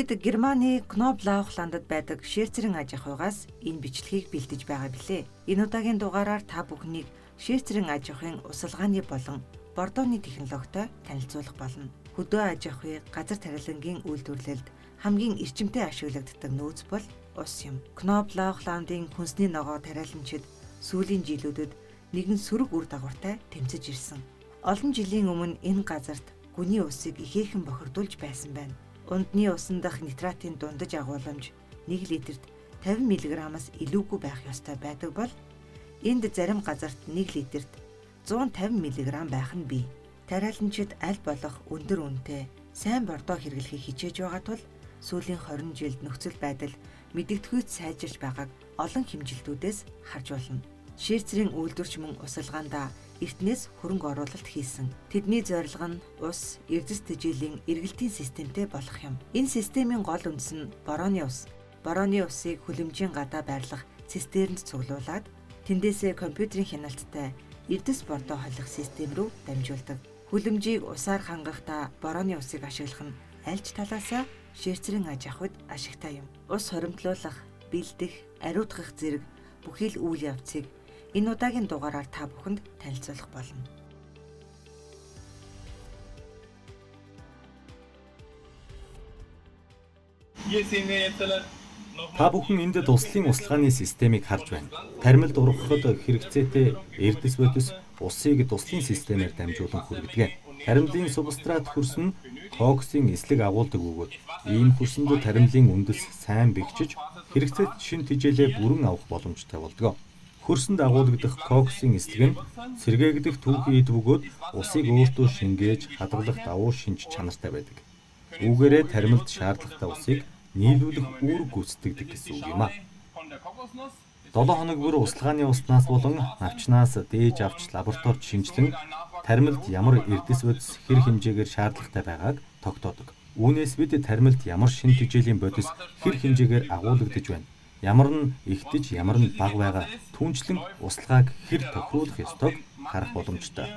Бид Германы Knoblauchlандад байдаг Швейцарын аж ахуйгаас энэ бичлэгийг бэлдэж байгаа билээ. Энэ удаагийн дугаараар та бүхнийг Швейцарын аж ахуйн усалгааны болон бордооны технологитой танилцуулах болно. Хөдөө аж ахуй, газар тариалангийн үйлдвэрлэлд хамгийн эрчимтэй ашиглагддаг нөөц бол ус юм. Knoblauchlандын хүнсний ногоо тариаланчид сүүлийн жилүүдэд нэгэн сөрөг үр дагавартай тэмцэж ирсэн. Олон жилийн өмнө энэ газарт гүний усыг ихээхэн бохирдуулж байсан байна. Ундны усан дах нитратын дундаж агуулмж 1 литрт 50 мг-аас илүүгүй байх ёстой байдаг бол энд зарим газарт 1 литрт 150 мг байх нь бий. Тариаланчид аль болох өндөр үнэтэй сайн бордоо хэрэглэхийг хичээж байгаа тул сүүлийн 20 жилд нөхцөл байдал мэдэгдэхүйц сайжирч байгааг олон хэмжилтүүдээс харж болно. Швейцарын үйлдвэрч мөн усалгаандаа эртнээс хөрөнгө оруулалт хийсэн. Тэдний зорилго нь ус, эрдэс тэжээлийн эргэлтийн системтэй болох юм. Энэ системийн гол үндэс нь борооны ус. Борооны усыг хүлэмжийн гадаа байрлах цистернд цуглуулад тэндээсээ компьютерийн хяналттай эрдэс бордоо холих систем рүү дамжуулдаг. Хүлэмжийг усаар хангахдаа борооны усыг ашиглах нь аль ч талаасаа Швейцарын аж ахуйд ашигтай юм. Ус хоримтлуулах, бэлдэх, ариутгах зэрэг бүхий л үйл явцыг энэ удаагийн дугаараар та бүхэнд танилцуулах болно. Та бүхэн энд туслалын усалгааны системийг харж байна. Тармилд ургахад хэрэгцээтэй эрдэс бодис усыг туслалын системээр дамжуулан хүргэдэг. Таримлын субстрат хөрс нь коксын эслэг агуулдаг бөгөөд ийм хөрсөнд таримлын үндэс сайн бэхжиж хэрэгцээт шин тэжээлээ бүрэн авах боломжтой болдог. Хөрсөнд агуулгадах коксын эслэг нь сэргээгдэх түүхий эд бөгөөд усыг өөртөө шингээж хадгалах давуу шинж чанартай байдаг. Үүгээрээ таримлд шаардлагатай усыг нийлүүлэх үүрэг гүйцэтгэдэг гэсэн үг юм а. 7 хоног бүр усалгааны уснаас болон навчнаас дээж авч лабораторид шинжилэн таримлд ямар эрдэс бодис хэр хэмжээгээр шаардлагатай байгааг тогтоодог. Үүнээс бид таримлд ямар шин тэжээлийн бодис хэр хэмжээгээр агуулгадж байна, ямар нь ихтэж, ямар нь бага байгаа түүнчлэн усалгааг хэр тохируулах ёстойг харах боломжтой.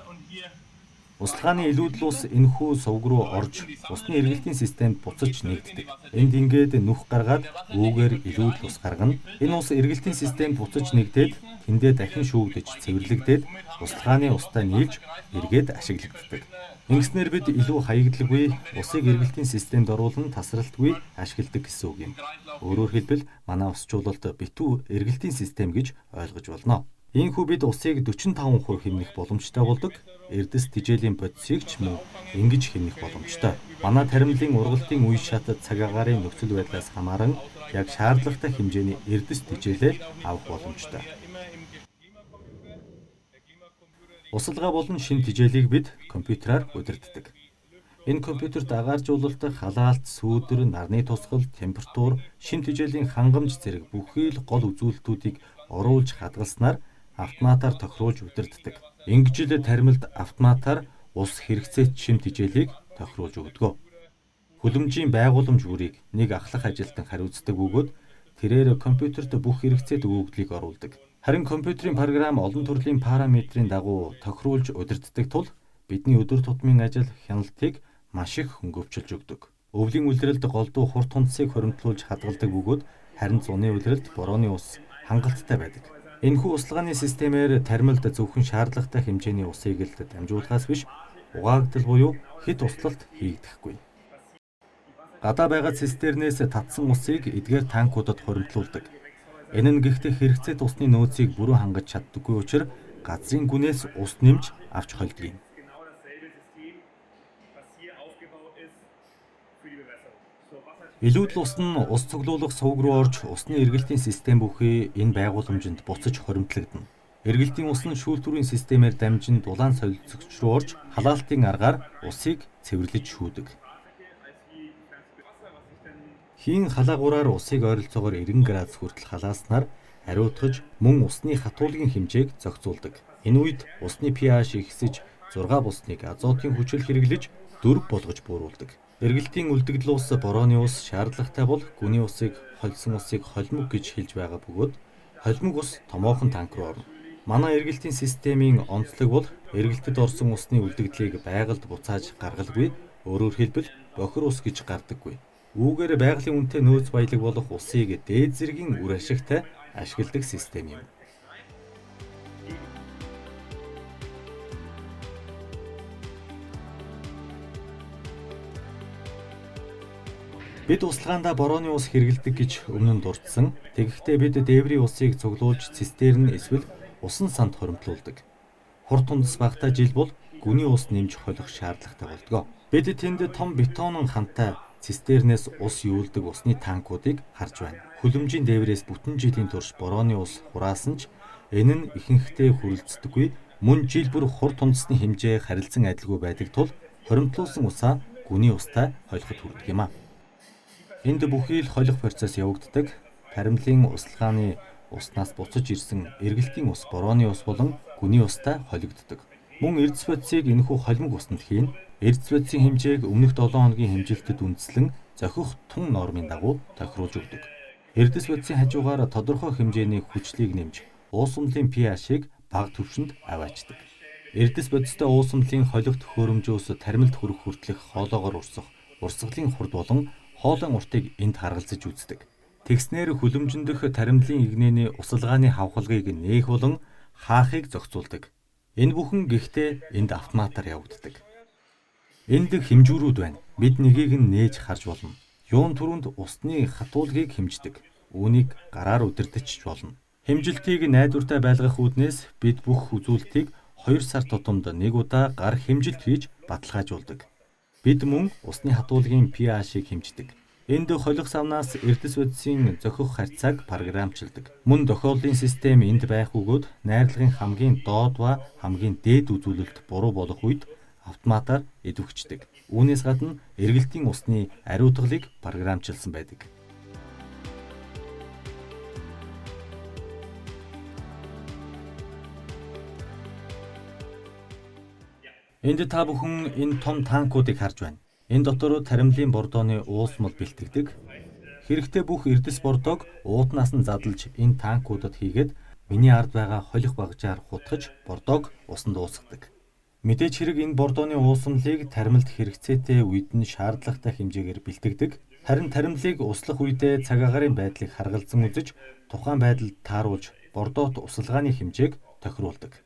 Усалгааны илүүдэл ус энэхүү сувг руу орж усны эргэлтийн системд буцаж нэгддэг. Энд ингээд нүх гаргаад үүгээр илүүдэл ус гаргана. Энэ ус эргэлтийн системд буцаж нэгдээд тэндээ дахин шүүгдэж цэвэрлэгдээд усалгааны устай нийлж эргээд ашиглагддаг. Ингэснээр бид илүү хаягдлагүй усыг эргэлтийн системд оруулан тасралтгүй ашигладаг гэсэн үг юм. Өөрөөр хэлбэл манай усчлалт битүү эргэлтийн систем гэж ойлгож болно. Иймээс бид усыг 45% хэмнэх боломжтой болдог. Эрдэс тэжээлийн бодисыг ч мөн ингэж хэмнэх боломжтой. Манай таримлын ургалтын үе шат цаг агаарын нөхцөл байдлаас хамааран яг шаардлагатай хэмжээний эрдэс тэжээлээ авах боломжтой. Усалгаа болон шин тэжээлийг бид компьютераар удирддаг. Энэ компьютерт агааржуулалт, халаалт, сүүдэр, нарны тусгал, температур, шин тэжээлийн хангамж зэрэг бүхий л гол үзүүлэлтүүдийг оруулж хадгалснаар автоматар тохируулж удирддаг. Ингэж л таримлд автоматар ус хэрэгцээт шин тэжээлийг тохируулж өгдөг. Хүлэмжийн байгууламж бүрийг нэг ахлах ажилтан хариуцдаг бөгөөд тэрээр компьютерт бүх хэрэгцээт өгөгдлийг оруулдаг. Харин компьютерийн програм олон төрлийн параметрийн дагуу тохируулж удирддаг тул бидний өдөр тутмын ажил хяналтыг маш их хөнгөвчилж өгдөг. Өвлийн улиралд голдуу хурд хунцыг хоримтлуулж хадгалдаг бөгөөд харин зуны улиралд борооны ус хангалттай байдаг. Энэхүү усалгааны системээр таримлд зөвхөн шаардлагатай хэмжээний усыг л дамжуулахаас биш угаагдал буюу хэд услалт хийгдэхгүй. Гадаа байгаа цистернээс татсан усыг эдгээр танкуудад хоримтлуулдаг. Энэ нь гэхдээ хэрэгцээт усны нөөцийг бүрэн хангаж чаддаггүй учраас газрын гүнээс ус нэмж авч холдог юм. Илүүдэл ус нь ус цуглуулах сувг руу орж усны эргэлтийн систем бүхий энэ байгууламжинд буцаж хоримтлагдана. Эргэлтийн ус нь шүүлтүрийн системээр дамжин дулаан солилцогч руу орж халаалтын аргаар усыг цэвэрлэж шүүдэг. Хийн халаагуураар усыг ойролцоогоор 90 градус хүртэл халааснаар ариутгаж мөн усны хатуулгын хэмжээг зохицуулдаг. Энэ үед усны pH ихсэж 6 бусныг азотын хүчил хэрэглэж 4 болгож бууруулдаг. Эргэлтийн үлдэгдэл ус борооны ус шаардлагатай бол гүний усыг холсон усыг холимог гэж хэлж байгаа бөгөөд холимог ус томоохон танк руу орно. Манай эргэлтийн системийн онцлог бол эргэлтэд орсон усны үлдэгдлийг байгальд буцааж гаргалгүй, өөрөөр хэлбэл бохир ус гэж гардаггүй. Үүгээр байгалийн үнэтэй нөөц баялаг болох усыг дээд зэргийн үр ашигтай ашигладаг систем юм. Бид услагаандаа борооны ус хэрэглэдэг гэж өмнө нь дурдсан. Тэгэхдээ бид дээврийн усыг цуглуулж цистерн эсвэл усан санд хоримтлуулдаг. Хурд тундас багтаа жил бол гүний ус нэмж холих шаардлагатай болдог. Бид тэнд том бетонын хантай цистернээс ус юулдаг усны танкуудыг харж байна. Хүлэмжийн дээврээс бүтэн жилийн турш борооны ус хураасан ч энэ нь ихэнхдээ хүрэлцдэггүй. Мөн жил бүр хурд тундасны хэмжээ харилцан адилгүй байдаг тул хоримтлуулсан усаа гүний устай холиход хүрдэг юм а. Энд бүхий л холих процесс явагддаг. Таримлын услагааны уснаас буцаж ирсэн эргэлтийн ус, борооны ус болон гүний устай холигддог. Мөн эрдэс бодисыг энэхүү холимог усанд хийн. Эрдэс бодисын хэмжээг өмнөх 7 хоногийн хэмжилтэд үндэслэн зохих тун нормын дагуу тохируулж өгдөг. Эрдэс бодисын хажуугаар тодорхой хэмжээний хүчлийг нэмж уусамлын pH-ыг бага түвшинд аваачдаг. Эрдэс бодистой уусамлын холих төхөөрөмжөөс таримлд хүрэх хүртэлх хоолоогоор урсах, урсгалын хурд болон хоолойн уртыг энд харгалзаж үздэг. Тэгснээр хүлэмжин дэх таримлын игнэний усалгааны хавхалгыг нээх болон хаахыг зохицуулдаг. Энэ бүхэн гэхдээ энд автоматар явагддаг. Энд хэмжүүрүүд байна. Бид нэгийг нь нээж харж болно. Юун түрүүнд усны хатуулгийг хэмждэг. Үүнийг гараар удирдахч болно. Хэмжилтийг найдвартай байлгах үүднээс бид бүх үзүүлэлтийг 2 сар тутамд нэг удаа гар хэмжилт хийж баталгаажуулдаг. Бид мөн усны хатуулгын pH-ыг хэмждэг. Энд холих савнаас эрдэс бодисын зохих харьцааг програмчилдаг. Мөн дохиоллын систем энд байх бөгөөд найрлагын хамгийн доод ба хамгийн дээд үзүүлэлт буруу болох үед автоматар идэвхждэг. Үүнээс гадна эргэлтийн усны ариутгалыг програмчилсан байдаг. Энд та бүхэн энэ том танкуудыг харж байна. Энэ дотор таримлын бордооны уусмал бэлтгэдэг. Хэрэгтэй бүх эрдэс бордоог ууднаас нь задлж энэ танкуудад хийгээд миний ард байгаа холих багжаар хутгаж бордоог усанд уусгадаг. Мэдээж хэрэг энэ бордооны уусмлыг таримлд хэрэгцээтэй үед нь шаардлагатай хэмжээгээр бэлтгэдэг. Харин таримлыг услах үедээ цаг агаарын байдлыг харгалзан үзэж тухайн байдалд тааруулж бордоот усалгааны хэмжээг тохируулдаг.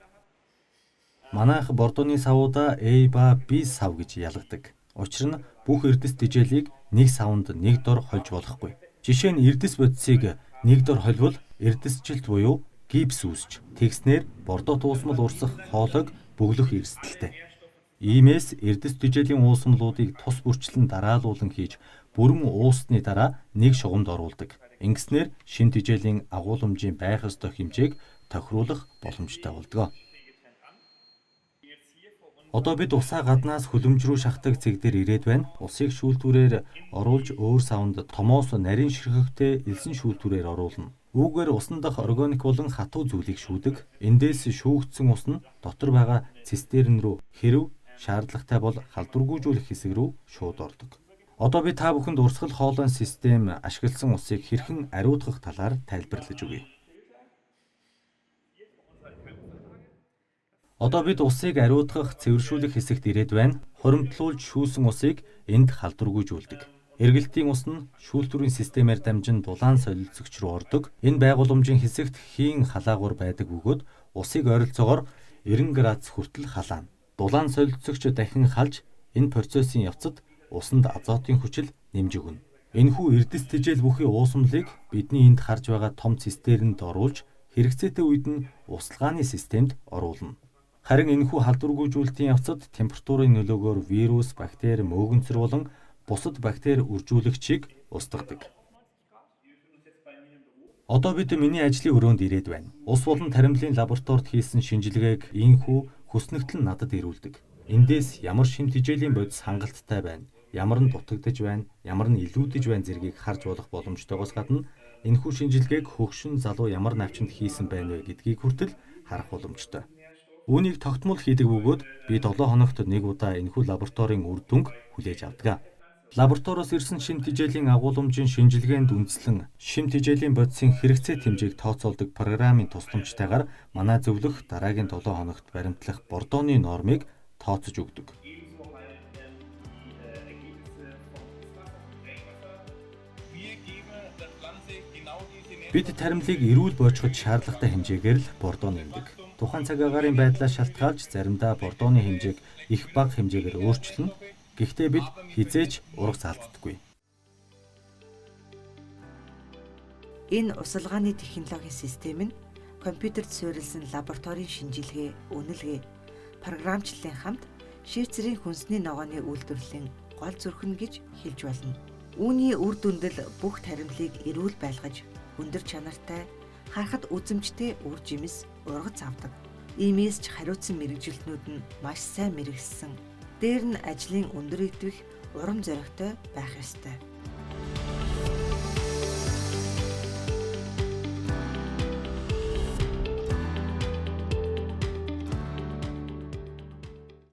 Манайх бордооны савуудаа A ба B сав гэж ялгадаг. Учир нь бүх эрдэс тижээлийг нэг савнд нэг дор хольж болохгүй. Жишээ нь эрдэс бодисыг нэг дор холбол эрдэсжилт буюу гипс үүсч тэгснээр бордоот уусмал урсах хоолойг бөглөх эрсдэлтэй. Иймээс эрдэс тижээлийн уусмлуудыг тус бүрчлэн дараалуулан хийж бүрэн уусны дараа нэг шугамд оруулдаг. Ингэснээр шин тижээлийн агуулмжийн байх ёстой хэмжээг тохируулах боломжтой болдог. Одоо бид усаа гаднаас хүлэмж рүү шахдаг цэг дээр ирээд байна. Усыг шүүлтүүрээр оруулж өөр савнд томоос нарийн ширхэгтэй элсэн шүүлтүүрээр оруулна. Үүгээр усан дах органик болон хатуу зүйлийг шүүдэг. Эндээс шүүгдсэн ус нь дотор байгаа цистерн рүү хэрв шаардлагатай бол халдваргүйжүүлэх хэсэг рүү шууд ордог. Одоо би та бүхэнд урсгал хоолойн систем ашигласан усыг хэрхэн ариутгах талаар тайлбарлаж өгье. Одоо бид усыг ариутгах, цэвэршүүлэх хэсэгт ирээд байна. Хоримтлуулж шүүсэн усыг энд халдваргүйжүүлдэг. Эргэлтийн ус нь шүүлтүүрийн системээр дамжин дулаан солилцогч руу ордог. Энэ байгууламжийн хэсэгт хийн халаагуур байдаг бөгөөд усыг ойролцоогоор 90 градус хүртэл халаана. Дулаан солилцогч дахин халж энэ процессын явцад усанд азотын хүчил нэмж өгнө. Энэхүү эрдэс тижээл бүхий уусмлыг бидний энд харж байгаа том цистернд оруулж хэрэгцээтэй үед нь усалгааны системд оруулна. Харин энэхүү халдваргүйжүүлэлтийн явцад температурын нөлөөгөөр вирус, бактери, мөөгөнцөр болон бусад бактери үржүүлэгчийг устгадаг. Одоо бид миний ажлын өрөөнд ирээд байна. Ус болон таримлын лабораторид хийсэн шинжилгээг ийхүү хүснэгтэл надад ирүүлдэг. Эндээс ямар шин тижээлийн бодис хангалттай байна, ямар нь дутагдж байна, ямар нь илүүдж байна зэргийг харж болох боломжтойгоос гадна энэхүү шинжилгээг хөгшин залуу ямар навчинд хийсэн байна вэ гэдгийг хүртэл харах боломжтой. Үүнийг тогтмол хийдэг бөгөөд би 7 хоногт нэг удаа энэхүү лабораторийн үр дүнг хүлээж авдаг. Лабораториос ирсэн шин тижээлийн агуулмжийн шинжилгээнд үндэслэн шин тижээлийн бодисын хэрэгцээ хэмжээг тооцоолдог програмын тусламжтайгаар манай зөвлөх дараагийн 7 хоногт баримтлах бордооны нормыг тооцож өгдөг. Бид таримлыг эрүүл боочход шаардлагатай хэмжээгээр л бордоо нэмдэг. Тухайн цаг агаарын байдлаас шалтгаалж заримдаа бордооны хэмжээг их бага хэмжээгээр өөрчилнө. Гэхдээ бид хизээч ургац алддаггүй. Энэ усалгааны технологийн систем нь компьютерт суурилсан лабораторийн шинжилгээ, үнэлгээ, програмчлалын хамт шийцрийн хүнсний ногооны үйлдвэрлэлийн гол зүрхэн гэж хэлж болно. Үүний үр дүндэл бүх таримлыг эрүүл байлгаж, өндөр чанартай, харахад үзэмжтэй үр жимс ургац авдаг. Иймээс ч хариуцсан мэрэгжилтнүүд нь маш сайн мэрэгссэн. Дээр нь ажлын өндөр идвэх урам зоригтой байх ёстой.